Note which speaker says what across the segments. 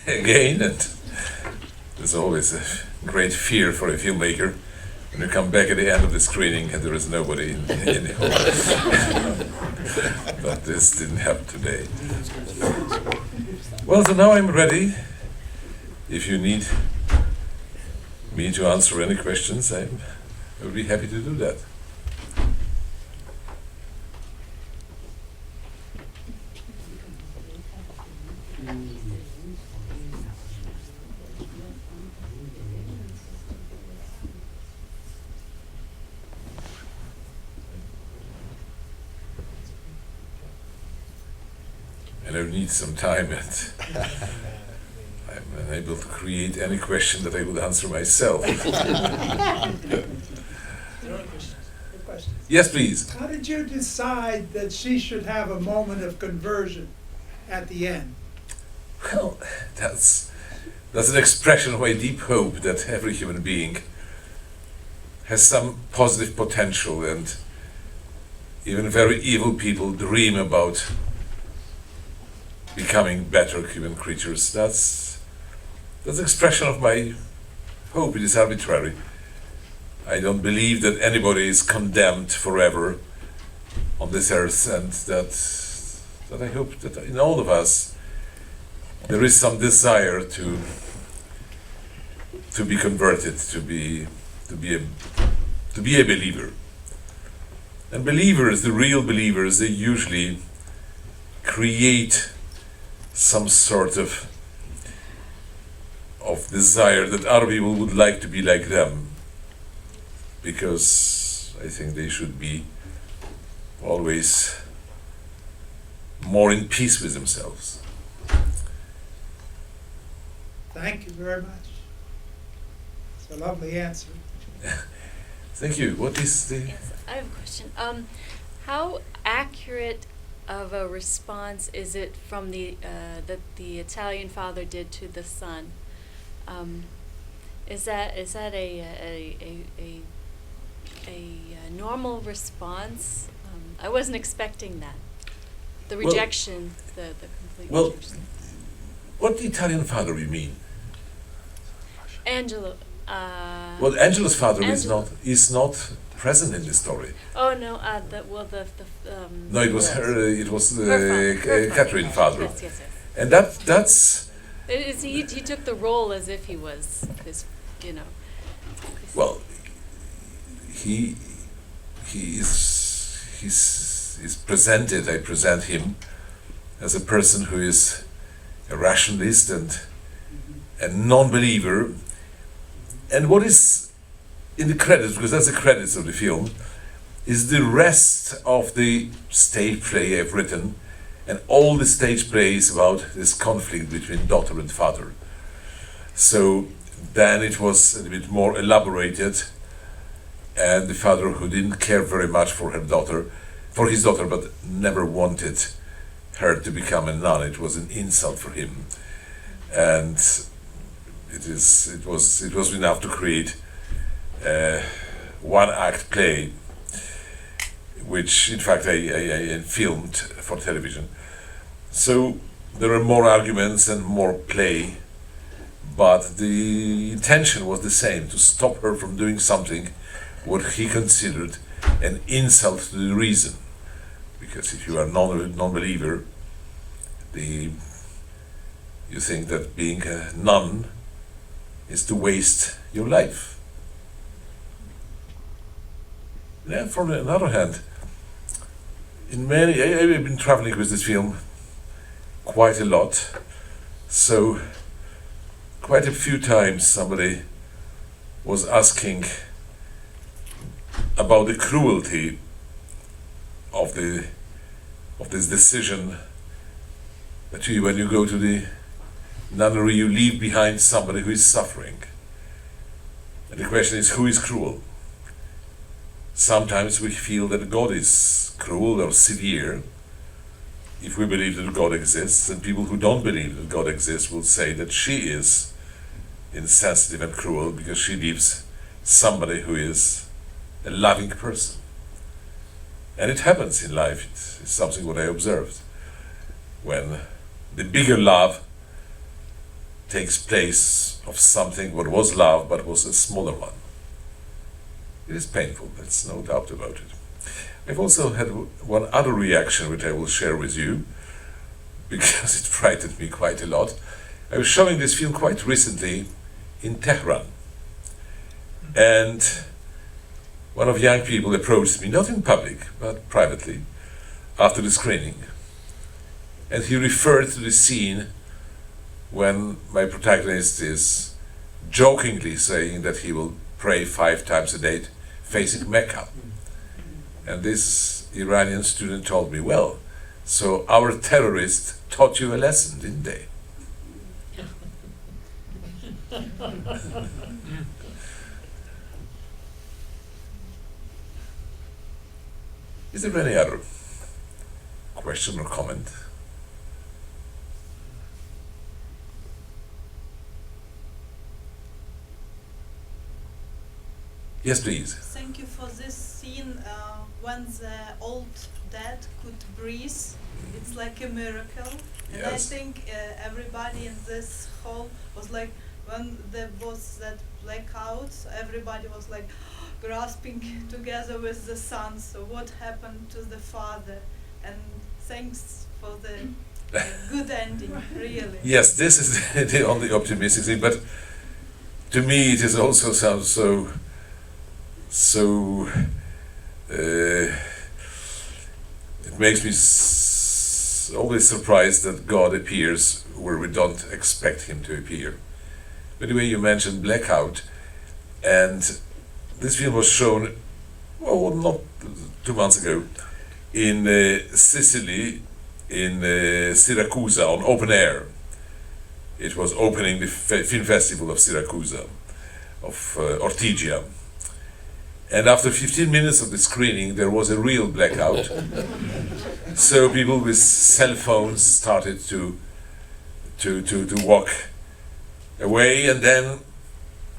Speaker 1: again, and there's always a great fear for a filmmaker when you come back at the end of the screening and there is nobody in the hall. But this didn't happen today. Well, so now I'm ready. If you need me to answer any questions, I would be happy to do that. And I need some time, and I'm unable to create any question that I would answer myself. Yes, please.
Speaker 2: How did you decide that she should have a moment of conversion at the end?
Speaker 1: Well, that's an expression of my deep hope that every human being has some positive potential, and even very evil people dream about becoming better human creatures. That's an expression of my hope. It is arbitrary. I don't believe that anybody is condemned forever on this earth, and that I hope that in all of us there is some desire to be converted, to be a believer. And believers, the real believers, they usually create some sort of desire that other people would like to be like them, because I think they should be always more in peace with themselves.
Speaker 2: Thank you very much. It's a lovely answer.
Speaker 1: Thank you. What is the...
Speaker 3: Yes, I have a question. How accurate of a response is it from that the Italian father did to the son? Is that a normal response? I wasn't expecting that. The rejection, the complete rejection.
Speaker 1: What the Italian father you mean?
Speaker 3: Angelo.
Speaker 1: Well, Angelo's father is not present in this story.
Speaker 3: Oh no!
Speaker 1: No, it was her. It was
Speaker 3: her
Speaker 1: Catherine's father.
Speaker 3: Yes.
Speaker 1: And that's.
Speaker 3: He took the role as if he was his,
Speaker 1: Well, he's presented. I present him as a person who is a rationalist and a non-believer. And what is in the credits, because that's the credits of the film, is the rest of the stage play I've written, and all the stage plays about this conflict between daughter and father. So then it was a bit more elaborated, and the father, who didn't care very much for his daughter, but never wanted her to become a nun. It was an insult for him, and it was enough to create one-act play, which in fact I filmed for television. So there are more arguments and more play, but the intention was the same: to stop her from doing something what he considered an insult to the reason. Because if you are non-believer, you think that being a nun is to waste your life. Then, from the other hand, I've been traveling with this film quite a lot, so quite a few times somebody was asking about the cruelty of this decision that when you go to the nunnery, you leave behind somebody who is suffering. And the question is, who is cruel? Sometimes we feel that God is cruel or severe if we believe that God exists, and people who don't believe that God exists will say that she is insensitive and cruel because she leaves somebody who is a loving person. And it happens in life. It's something what I observed. When the bigger love takes place of something what was love but was a smaller one. It is painful, there's no doubt about it. I've also had one other reaction which I will share with you, because it frightened me quite a lot. I was showing this film quite recently in Tehran, and one of the young people approached me, not in public, but privately, after the screening, and he referred to the scene when my protagonist is jokingly saying that he will pray 5 times a day facing Mecca. And this Iranian student told me, well, so our terrorists taught you a lesson, didn't they? Is there any other question or comment? Yes, please.
Speaker 4: Thank you for this scene when the old dad could breathe. It's like a miracle. And I
Speaker 1: Yes.
Speaker 4: think everybody in this hall was like, when there was that blackout, everybody was like grasping together with the son. So what happened to the father? And thanks for the good ending, really.
Speaker 1: Yes, this is the only optimistic thing, but to me it is also sounds so it makes me always surprised that God appears where we don't expect him to appear. By the way, you mentioned blackout, and this film was shown, well, not 2 months ago, in Sicily, in Syracuse, on open air. It was opening the film festival of Syracuse, of Ortigia. And after 15 minutes of the screening, there was a real blackout. So people with cell phones started to walk away, and then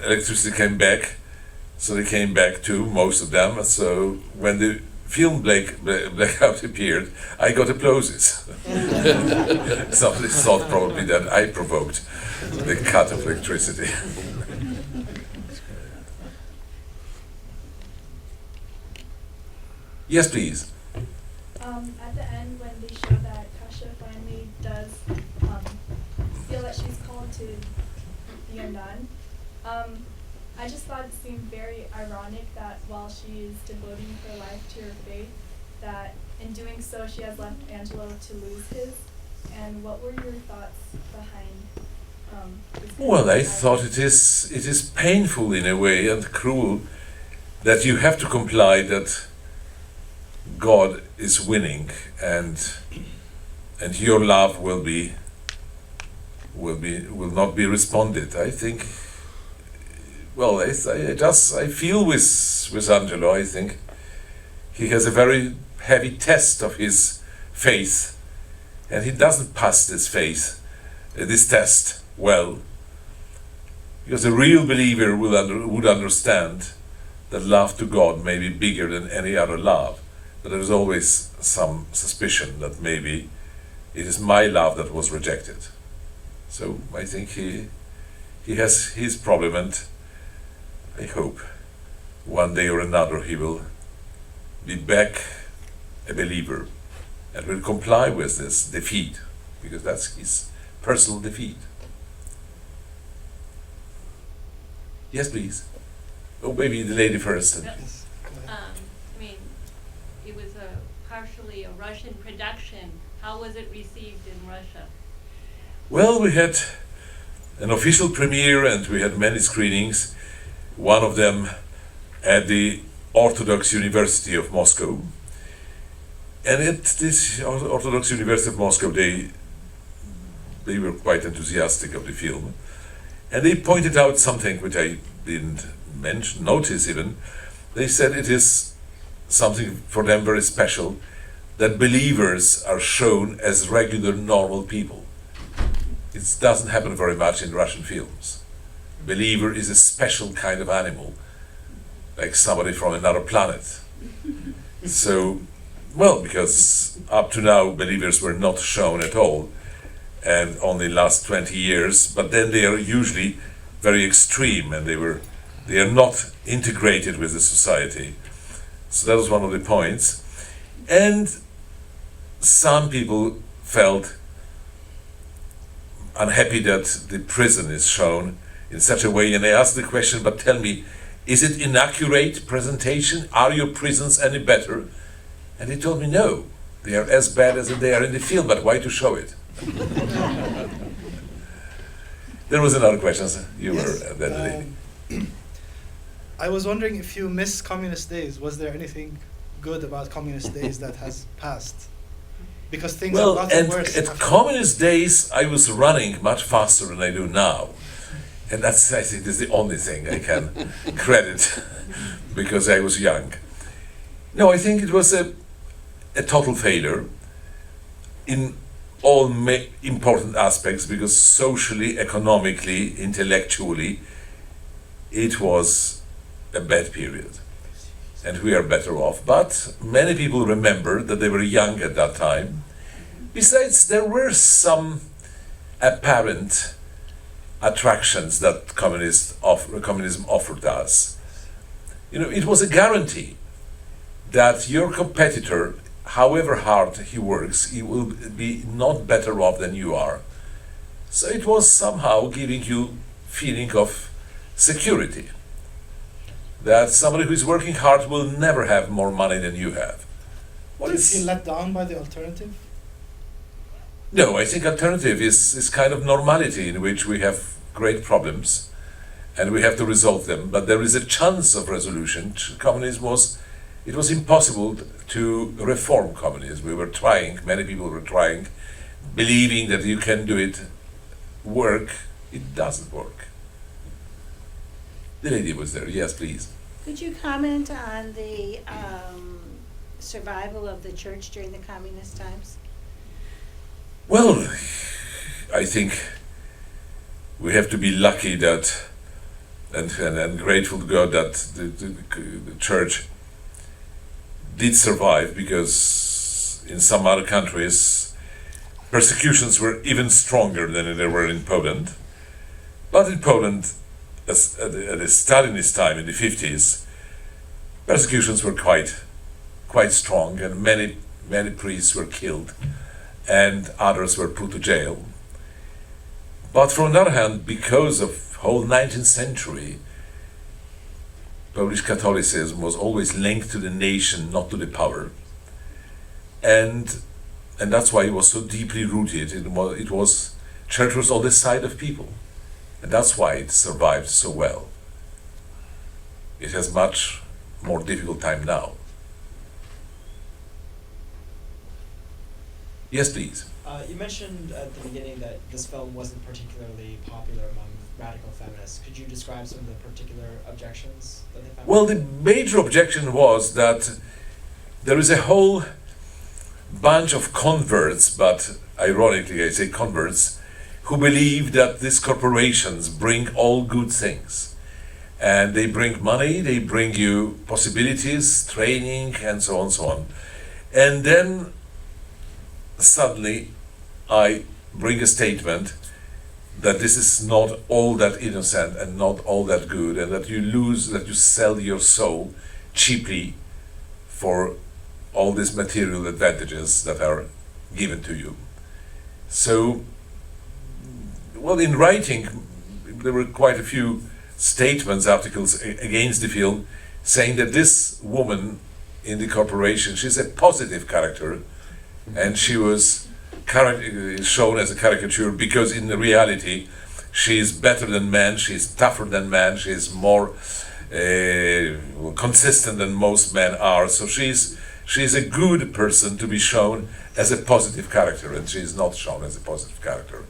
Speaker 1: electricity came back. So they came back too, most of them. So when the film blackout appeared, I got applauses. Somebody thought probably that I provoked the cut of electricity. Yes, please.
Speaker 5: At the end, when they show that Tasha finally does feel that she's called to be a nun, I just thought it seemed very ironic that while she is devoting her life to her faith, that in doing so she has left Angelo to lose his. And what were your thoughts behind this?
Speaker 1: Well, I thought it is painful in a way and cruel that you have to comply that God is winning, and your love will not be responded. I think. Well, I feel with Angelo. I think he has a very heavy test of his faith, and he doesn't pass this test well. Because a real believer would understand that love to God may be bigger than any other love. But there is always some suspicion that maybe it is my love that was rejected. So I think he has his problem, and I hope one day or another he will be back a believer and will comply with this defeat, because that's his personal defeat. Yes, please. Oh, maybe the lady first.
Speaker 6: I mean, it was partially a Russian production. How was it received in Russia?
Speaker 1: Well, we had an official premiere and we had many screenings. One of them at the Orthodox University of Moscow. And at this Orthodox University of Moscow, they were quite enthusiastic of the film. And they pointed out something which I didn't notice even. They said it is something for them very special, that believers are shown as regular, normal people. It doesn't happen very much in Russian films. Believer is a special kind of animal, like somebody from another planet. So, well, because up to now believers were not shown at all, and only last 20 years, but then they are usually very extreme, and they are not integrated with the society. So that was one of the points. And some people felt unhappy that the prison is shown in such a way, and I asked the question, but tell me, is it inaccurate presentation? Are your prisons any better? And they told me no, they are as bad as they are in the film, but why to show it? There was another question, sir. You
Speaker 7: Yes,
Speaker 1: were that lady.
Speaker 7: I was wondering if you miss communist days. Was there anything good about communist days that has passed? Because things
Speaker 1: Well,
Speaker 7: have gotten
Speaker 1: and
Speaker 7: worse.
Speaker 1: at
Speaker 7: after-
Speaker 1: communist days, I was running much faster than I do now. And that's, I think, is the only thing I can credit, because I was young. No, I think it was a total failure in all important aspects, because socially, economically, intellectually, it was a bad period. And we are better off. But many people remember that they were young at that time. Besides, there were some apparent attractions that communism offered us. You know, it was a guarantee that your competitor, however hard he works, he will be not better off than you are. So it was somehow giving you feeling of security, that somebody who is working hard will never have more money than you have.
Speaker 7: Do you feel let down by the alternative?
Speaker 1: No, I think alternative is kind of normality in which we have great problems and we have to resolve them, but there is a chance of resolution. Communism was impossible to reform communism. We were trying, many people were trying, believing that you can do it, work. It doesn't work. The lady was there, yes, please.
Speaker 8: Could you comment on the survival of the church during the communist times?
Speaker 1: Well, I think we have to be lucky that, and grateful to God that the church did survive, because in some other countries persecutions were even stronger than they were in Poland. But in Poland, at the Stalinist time in the 50s, persecutions were quite strong, and many priests were killed and others were put to jail. But from the other hand, because of whole 19th century, Polish Catholicism was always linked to the nation, not to the power, and that's why it was so deeply rooted. Church was on the side of people, and that's why it survived so well. It has much more difficult time now. Yes, please.
Speaker 9: You mentioned at the beginning that this film wasn't particularly popular among radical feminists. Could you describe some of the particular objections that they found?
Speaker 1: Well, the major objection was that there is a whole bunch of converts, but ironically I say converts, who believe that these corporations bring all good things. And they bring money, they bring you possibilities, training, and so on and so on. And then suddenly I bring a statement that this is not all that innocent and not all that good, and that you sell your soul cheaply for all these material advantages that are given to you. So, well, in writing, there were quite a few statements, articles against the film, saying that this woman in the corporation, she's a positive character, and she was shown as a caricature because in reality she is better than men, she is tougher than men, she is more consistent than most men are. So she is a good person to be shown as a positive character, and she is not shown as a positive character.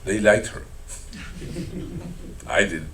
Speaker 1: They liked her. I didn't.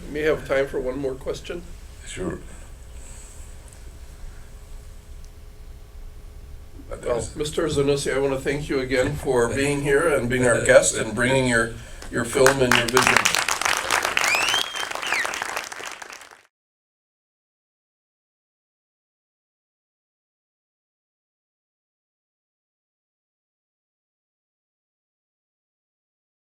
Speaker 10: We may have time for one more question.
Speaker 1: Sure. But
Speaker 10: Well, Mr. Zanussi, I want to thank you again for being here and being our guest and bringing your film and your vision.